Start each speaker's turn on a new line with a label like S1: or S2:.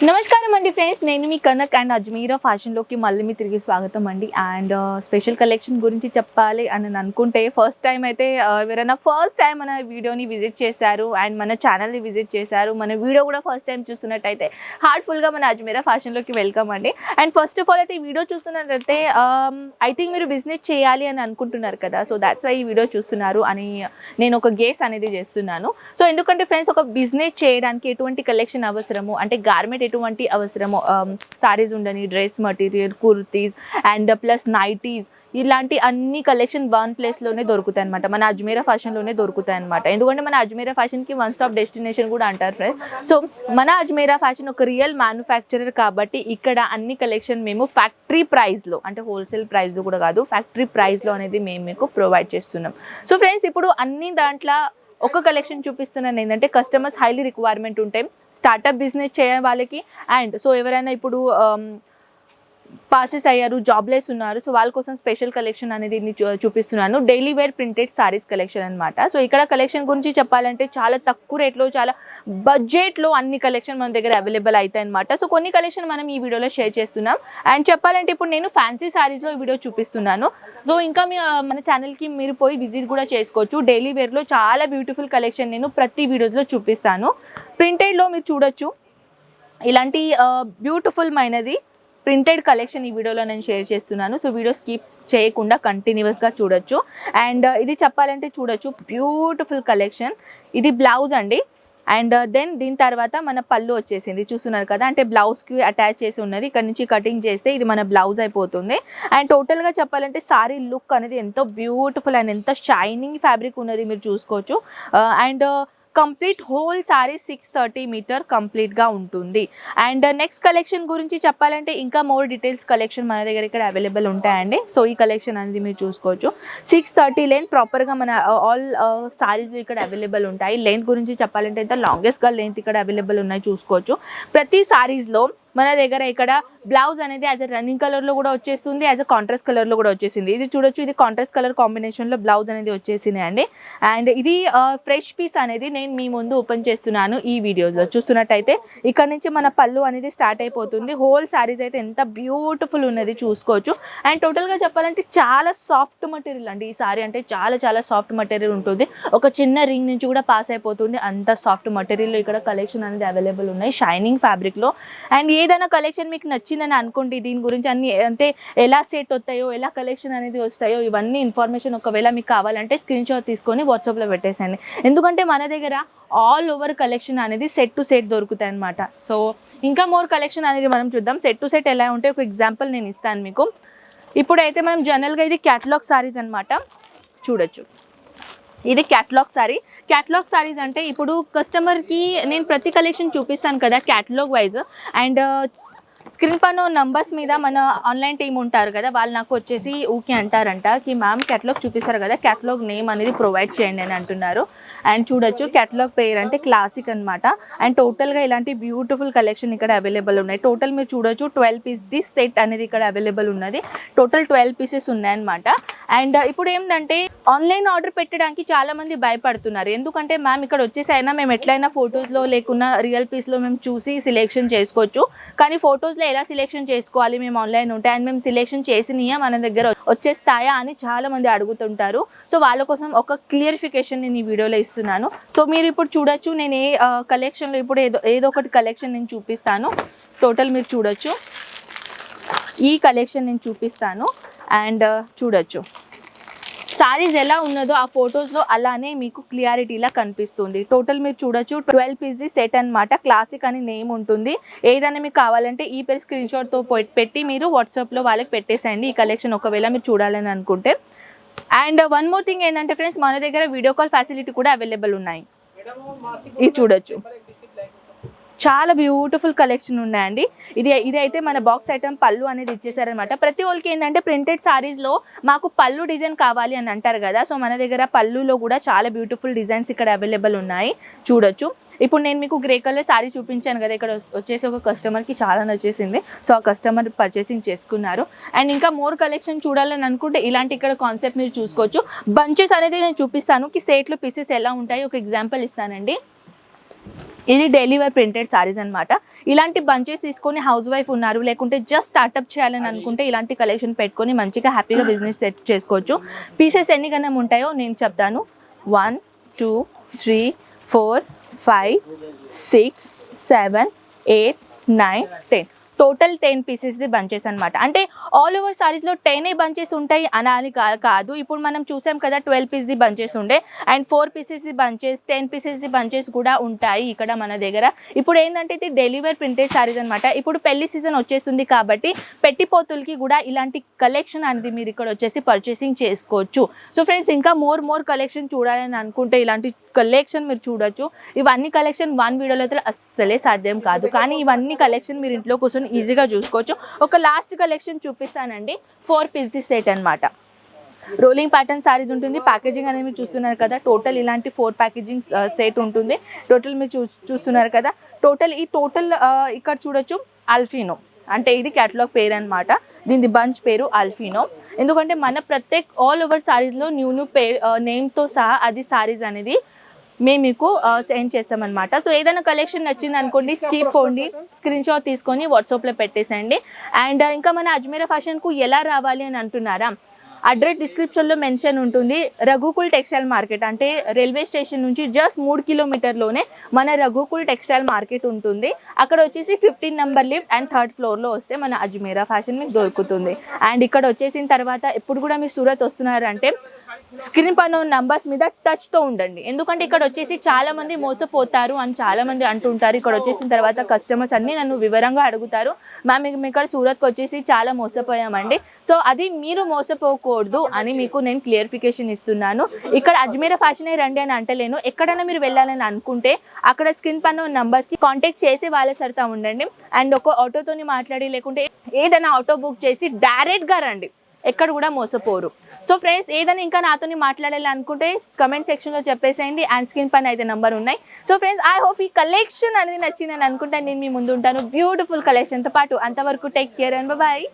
S1: నమస్కారం అండి ఫ్రెండ్స్, నేను మీ కనక్ అండ్ అజ్మీరా ఫ్యాషన్లోకి మళ్ళీ మీ తిరిగి స్వాగతం అండి. అండ్ స్పెషల్ కలెక్షన్ గురించి చెప్పాలి అని అనుకుంటే ఫస్ట్ టైం అయితే ఎవరైనా ఫస్ట్ టైం మన వీడియోని విజిట్ చేశారు అండ్ మన ఛానల్ని విజిట్ చేశారు, మన వీడియో కూడా ఫస్ట్ టైం చూస్తున్నట్టయితే హార్ట్ఫుల్గా మన అజ్మీరా ఫ్యాషన్లోకి వెల్కమ్ అండి. అండ్ ఫస్ట్ ఆఫ్ ఆల్ అయితే ఈ వీడియో చూస్తున్నట్టయితే ఐ థింక్ మీరు బిజినెస్ చేయాలి అని అనుకుంటున్నారు కదా, సో దాట్స్ వై ఈ వీడియో చూస్తున్నారు అని నేను ఒక గేస్ అనేది చేస్తున్నాను. సో ఎందుకంటే ఫ్రెండ్స్, ఒక బిజినెస్ చేయడానికి ఎటువంటి కలెక్షన్ అవసరము అంటే గార్మెంట్ ఎటువంటి అవసరము, సారీస్ ఉండని, dress material, kurtis and plus nighties, ఇలాంటి అన్ని కలెక్షన్ వన్ ప్లేస్లోనే దొరుకుతాయి అనమాట. మన అజ్మీరా ఫ్యాషన్లోనే దొరుకుతాయి అనమాట. ఎందుకంటే మన అజ్మీరా ఫ్యాషన్కి వన్ స్టాప్ డెస్టినేషన్ కూడా అంటారు ఫ్రెండ్స్. సో మన అజ్మీరా ఫ్యాషన్ ఒక రియల్ మ్యానుఫ్యాక్చరర్ కాబట్టి ఇక్కడ అన్ని కలెక్షన్ మేము ఫ్యాక్టరీ ప్రైస్లో, అంటే హోల్సేల్ ప్రైస్లో కూడా కాదు, ఫ్యాక్టరీ ప్రైస్లో అనేది మేము మీకు ప్రొవైడ్ చేస్తున్నాం. సో ఫ్రెండ్స్, ఇప్పుడు అన్ని దాంట్లో ఒక కలెక్షన్ చూపిస్తున్నాను. ఏంటంటే కస్టమర్స్ హైలీ రిక్వైర్మెంట్ ఉంటాయి స్టార్టప్ బిజినెస్ చేయ వాళ్ళకి. అండ్ సో ఎవరైనా ఇప్పుడు పాసెస్ అయ్యారు, జాబ్లెస్ ఉన్నారు, సో వాళ్ళ కోసం స్పెషల్ కలెక్షన్ అనేది చూపిస్తున్నాను. Daily wear printed saris collection అనమాట. సో ఇక్కడ కలెక్షన్ గురించి చెప్పాలంటే చాలా తక్కువ రేట్లో, చాలా బడ్జెట్లో అన్ని కలెక్షన్ మన దగ్గర అవైలబుల్ అవుతాయి అనమాట. సో కొన్ని కలెక్షన్ మనం ఈ వీడియోలో షేర్ చేస్తున్నాం. అండ్ చెప్పాలంటే ఇప్పుడు నేను ఫ్యాన్సీ సారీస్లో వీడియో చూపిస్తున్నాను. సో ఇంకా మన ఛానల్కి మీరు పోయి విజిట్ కూడా చేసుకోవచ్చు. డైలీ వేర్లో చాలా బ్యూటిఫుల్ కలెక్షన్ నేను ప్రతి వీడియోస్లో చూపిస్తాను. ప్రింటెడ్లో మీరు చూడొచ్చు, ఇలాంటి బ్యూటిఫుల్ మైనది ప్రింటెడ్ కలెక్షన్ ఈ వీడియోలో నేను షేర్ చేస్తున్నాను. సో వీడియో స్కిప్ చేయకుండా కంటిన్యూస్గా చూడొచ్చు. అండ్ ఇది చెప్పాలంటే చూడొచ్చు, బ్యూటిఫుల్ కలెక్షన్. ఇది బ్లౌజ్ అండి. అండ్ దెన్ దీని తర్వాత మన పళ్ళు వచ్చేసింది, చూస్తున్నారు కదా, అంటే బ్లౌజ్కి అటాచ్ చేసి ఉన్నది. ఇక్కడ నుంచి కటింగ్ చేస్తే ఇది మన బ్లౌజ్ అయిపోతుంది. అండ్ టోటల్గా చెప్పాలంటే సారీ లుక్ అనేది ఎంతో బ్యూటిఫుల్ అండ్ ఎంత షైనింగ్ ఫ్యాబ్రిక్ ఉన్నది మీరు చూసుకోవచ్చు. And complete whole sari 630 meter కంప్లీట్గా ఉంటుంది. అండ్ నెక్స్ట్ కలెక్షన్ గురించి చెప్పాలంటే ఇంకా మోర్ డీటెయిల్స్ కలెక్షన్ మన దగ్గర ఇక్కడ అవైలబుల్ ఉంటాయండి. సో ఈ కలెక్షన్ అనేది మీరు చూసుకోవచ్చు. 630 లెంత్ ప్రాపర్గా మన ఆల్ సారీస్ ఇక్కడ అవైలబుల్ ఉంటాయి. లెంత్ గురించి చెప్పాలంటే ఎంత లాంగెస్ట్గా లెంత్ ఇక్కడ అవైలబుల్ ఉన్నాయి చూసుకోవచ్చు. ప్రతి సారీస్లో మన దగ్గర ఇక్కడ బ్లౌజ్ అనేది యాజ్ అ రన్నింగ్ కలర్లో కూడా వచ్చేస్తుంది, యాజ్ అ కాంట్రాస్ట్ కలర్లో కూడా వచ్చేసింది. ఇది చూడొచ్చు, ఇది కాంట్రాస్ట్ కలర్ కాంబినేషన్లో బ్లౌజ్ అనేది వచ్చేసింది అండి. అండ్ ఇది ఫ్రెష్ పీస్ అనేది నేను మీ ముందు ఓపెన్ చేస్తున్నాను ఈ వీడియోలో. చూస్తున్నట్టయితే ఇక్కడ నుంచి మన పళ్ళు అనేది స్టార్ట్ అయిపోతుంది. హోల్ శారీస్ అయితే ఎంత బ్యూటిఫుల్ ఉన్నది చూసుకోవచ్చు. అండ్ టోటల్గా చెప్పాలంటే చాలా సాఫ్ట్ మెటీరియల్ అండి ఈ సారీ, అంటే చాలా చాలా సాఫ్ట్ మెటీరియల్ ఉంటుంది. ఒక చిన్న రింగ్ నుంచి కూడా పాస్ అయిపోతుంది, అంత సాఫ్ట్ మెటీరియల్లో ఇక్కడ కలెక్షన్ అనేది అవైలబుల్ ఉన్నాయి షైనింగ్ ఫ్యాబ్రిక్లో. అండ్ ఏదైనా కలెక్షన్ మీకు నచ్చిందని అనుకోండి, దీని గురించి అన్ని అంటే ఎలా సెట్ వస్తాయో, ఎలా కలెక్షన్ అనేది వస్తాయో, ఇవన్నీ ఇన్ఫర్మేషన్ ఒకవేళ మీకు కావాలంటే స్క్రీన్ షాట్ తీసుకొని వాట్సాప్లో పెట్టేసండి. ఎందుకంటే మన దగ్గర ఆల్ ఓవర్ కలెక్షన్ అనేది సెట్ టు సెట్ దొరుకుతాయి అనమాట. సో ఇంకా మోర్ కలెక్షన్ అనేది మనం చూద్దాం. సెట్ టు సెట్ ఎలా ఉంటే ఒక ఎగ్జాంపుల్ నేను ఇస్తాను మీకు. ఇప్పుడైతే మనం జనరల్గా ఇది క్యాటలాగ్ సారీస్ అనమాట, చూడొచ్చు. ఇది క్యాటలాగ్ సారీ. క్యాటలాగ్ సారీస్ అంటే ఇప్పుడు కస్టమర్కి నేను ప్రతి కలెక్షన్ చూపిస్తాను కదా క్యాటలాగ్ వైజ్. అండ్ స్క్రీన్ పైన నంబర్స్ మీద మన ఆన్లైన్ టీమ్ ఉంటారు కదా, వాళ్ళు నాకు వచ్చేసి ఊకే అంటారంట కి మ్యామ్ క్యాటలాగ్ చూపిస్తారు కదా, క్యాటలాగ్ నేమ్ అనేది ప్రొవైడ్ చేయండి అని అంటున్నారు. అండ్ చూడొచ్చు, క్యాటలాగ్ పేరు అంటే క్లాసిక్ అనమాట. అండ్ టోటల్గా ఇలాంటి బ్యూటిఫుల్ కలెక్షన్ ఇక్కడ అవైలబుల్ ఉన్నాయి. టోటల్ మీరు చూడొచ్చు 12 పీస్ దిస్ సెట్ అనేది ఇక్కడ అవైలబుల్ ఉన్నది. టోటల్ 12 పీసెస్ ఉన్నాయన్నమాట. అండ్ ఇప్పుడు ఏంటంటే ఆన్లైన్ ఆర్డర్ పెట్టడానికి చాలామంది భయపడుతున్నారు. ఎందుకంటే మ్యామ్ ఇక్కడ వచ్చేసి అయినా మేము ఎట్లయినా ఫొటోస్లో లేకున్నా రియల్ పీస్లో మేము చూసి సిలెక్షన్ చేసుకోవచ్చు, కానీ ఫొటోస్లో ఎలా సిలెక్షన్ చేసుకోవాలి మేము ఆన్లైన్ ఉంటే, అండ్ మేము సిలెక్షన్ చేసినయా మన దగ్గర వచ్చేస్తాయా అని చాలామంది అడుగుతుంటారు. సో వాళ్ళ కోసం ఒక క్లియరిఫికేషన్ నేను ఈ వీడియోలో ఇస్తున్నాను. సో మీరు ఇప్పుడు చూడొచ్చు, నేను ఏ కలెక్షన్లో ఇప్పుడు ఏదో ఒకటి కలెక్షన్ నేను చూపిస్తాను. టోటల్ మీరు చూడొచ్చు, ఈ కలెక్షన్ నేను చూపిస్తాను. అండ్ చూడొచ్చు సారీస్ ఎలా ఉన్నదో ఆ ఫొటోస్లో అలానే మీకు క్లియారిటీలా కనిపిస్తుంది. టోటల్ మీరు చూడొచ్చు 12 పీస్ సెట్ అనమాట. క్లాసిక్ అని నేమ్ ఉంటుంది. ఏదైనా మీకు కావాలంటే ఈ పేరు స్క్రీన్ షాట్తో పెట్టి మీరు వాట్సాప్లో వాళ్ళకి పెట్టేసేయండి ఈ కలెక్షన్ ఒకవేళ మీరు చూడాలని అనుకుంటే. అండ్ వన్ మోర్ థింగ్ ఏంటంటే ఫ్రెండ్స్, మన దగ్గర వీడియో కాల్ ఫెసిలిటీ కూడా అవైలబుల్ ఉన్నాయి. ఇది చూడొచ్చు, చాలా బ్యూటిఫుల్ కలెక్షన్ ఉన్నాయండి. ఇది అయితే మన బాక్స్ ఐటమ్ పళ్ళు అనేది ఇచ్చేసారనమాట. ప్రతి వాళ్ళకి ఏంటంటే ప్రింటెడ్ సారీస్లో మాకు పళ్ళు డిజైన్ కావాలి అని అంటారు కదా, సో మన దగ్గర పళ్ళులో కూడా చాలా బ్యూటిఫుల్ డిజైన్స్ ఇక్కడ అవైలబుల్ ఉన్నాయి. చూడొచ్చు, ఇప్పుడు నేను మీకు గ్రే కలర్ సారీ చూపించాను కదా, ఇక్కడ వచ్చేసి ఒక కస్టమర్కి చాలా నచ్చేసింది. సో ఆ కస్టమర్ పర్చేసింగ్ చేసుకున్నారు. అండ్ ఇంకా మోర్ కలెక్షన్ చూడాలని అనుకుంటే ఇలాంటి ఇక్కడ కాన్సెప్ట్ మీరు చూసుకోవచ్చు. బంచెస్ అనేది నేను చూపిస్తాను కి సెట్లు పీసెస్ ఎలా ఉంటాయి ఒక ఎగ్జాంపుల్ ఇస్తానండి. ఇది డైలీ వేర్ ప్రింటెడ్ సారీస్ అనమాట. ఇలాంటి బంచెస్ తీసుకొని హౌస్ వైఫ్ ఉన్నారు, లేకుంటే జస్ట్ స్టార్ట్అప్ చేయాలని అనుకుంటే ఇలాంటి కలెక్షన్ పెట్టుకొని మంచిగా హ్యాపీగా బిజినెస్ సెట్ చేసుకోవచ్చు. పీసెస్ ఎన్ని గణం ఉంటాయో నేను చెప్తాను. 1 2 3 4 5 6 7 8 9 10 టోటల్ 10 పీసెస్ది బంచెస్ అనమాట. అంటే ఆల్ ఓవర్ సారీస్లో 10 బంచెస్ ఉంటాయి అని కాదు. ఇప్పుడు మనం చూసాం కదా 12 పీస్ది బంచెస్ ఉండే, అండ్ 4 పీసెస్ది బంచెస్, 10 పీసెస్ది బంచెస్ కూడా ఉంటాయి ఇక్కడ మన దగ్గర. ఇప్పుడు ఏంటంటే ఇది డైలీ వేర్ ప్రింటెడ్ సారీస్ అనమాట. ఇప్పుడు పెళ్లి సీజన్ వచ్చేస్తుంది కాబట్టి పెట్టిపోతులకి కూడా ఇలాంటి కలెక్షన్ అనేది మీరు ఇక్కడ వచ్చేసి పర్చేసింగ్ చేసుకోవచ్చు. సో ఫ్రెండ్స్, ఇంకా మోర్ కలెక్షన్ చూడాలని అనుకుంటే ఇలాంటి కలెక్షన్ మీరు చూడొచ్చు. ఇవన్నీ కలెక్షన్ 1 వీడియోలో అయితే అస్సలే సాధ్యం కాదు, కానీ ఇవన్నీ కలెక్షన్ మీరు ఇంట్లో కూర్చొని ఈజీగా చూసుకోవచ్చు. ఒక లాస్ట్ కలెక్షన్ చూపిస్తానండి. 4 పీస్ది సెట్ అనమాట. రోలింగ్ ప్యాటర్న్ సారీస్ ఉంటుంది. ప్యాకేజింగ్ అనేది మీరు చూస్తున్నారు కదా, టోటల్ ఇలాంటి 4 ప్యాకేజింగ్ సెట్ ఉంటుంది. టోటల్ మీరు చూస్తున్నారు కదా. ఈ టోటల్ ఇక్కడ చూడొచ్చు అల్ఫినో, అంటే ఇది క్యాటలాగ్ పేరు అనమాట. దీని బంచ్ పేరు అల్ఫినో. ఎందుకంటే మన ప్రత్యేక ఆల్ ఓవర్ సారీస్లో న్యూ పేరు నేమ్తో సహా అది సారీస్ అనేది మేము మీకు సెండ్ చేస్తామన్నమాట. సో ఏదైనా కలెక్షన్ నచ్చింది అనుకోండి, స్క్రీన్ షాట్ తీసుకొని వాట్సాప్లో పెట్టేసేయండి. అండ్ ఇంకా మన అజ్మీరా ఫ్యాషన్కు ఎలా రావాలి అని అంటున్నారా, అడ్రస్ డిస్క్రిప్షన్లో మెన్షన్ ఉంటుంది. రఘుకుల్ టెక్స్టైల్ మార్కెట్, అంటే రైల్వే స్టేషన్ నుంచి జస్ట్ 3 కిలోమీటర్లోనే మన రఘుకుల్ టెక్స్టైల్ మార్కెట్ ఉంటుంది. అక్కడ వచ్చేసి 15 నెంబర్ లిఫ్ట్ అండ్ 3rd ఫ్లోర్లో వస్తే మన అజ్మీరా ఫ్యాషన్ మీకు దొరుకుతుంది. అండ్ ఇక్కడ వచ్చేసిన తర్వాత ఎప్పుడు కూడా మీరు సూరత్ వస్తున్నారంటే స్క్రీన్ పైన నంబర్స్ మీద టచ్తో ఉండండి. ఎందుకంటే ఇక్కడ వచ్చేసి చాలామంది మోసపోతారు అని చాలామంది అంటుంటారు. ఇక్కడ వచ్చేసిన తర్వాత కస్టమర్స్ అన్నీ నన్ను వివరంగా అడుగుతారు, మ్యామ్ మేము ఇక్కడ సూరత్కి వచ్చేసి చాలా మోసపోయామండి. సో అది మీరు మోసపోకూడదు అని మీకు నేను క్లియరిఫికేషన్ ఇస్తున్నాను. ఇక్కడ అజ్మీరా ఫ్యాషనే రండి అని అంటలేను. ఎక్కడైనా మీరు వెళ్ళాలని అనుకుంటే అక్కడ స్క్రీన్ పైన నంబర్స్కి కాంటాక్ట్ చేసి వాళ్ళ సరితా ఉండండి. అండ్ ఒక ఆటోతోని మాట్లాడి, లేకుంటే ఏదైనా ఆటో బుక్ చేసి డైరెక్ట్గా రండి, ఎక్కడ కూడా మోసపోరు. సో ఫ్రెండ్స్, ఏదైనా ఇంకా నాతోని మాట్లాడాలి అనుకుంటే కమెంట్ సెక్షన్లో చెప్పేసేయండి. అండ్ స్క్రీన్ పైన అయితే నెంబర్ ఉన్నాయి. సో ఫ్రెండ్స్, ఐ హోప్ ఈ కలెక్షన్ అనేది నచ్చిందని అనుకుంటే నేను మీ ముందు ఉంటాను బ్యూటిఫుల్ కలెక్షన్తో పాటు. అంతవరకు టేక్ కేర్ అండ్ బాయ్.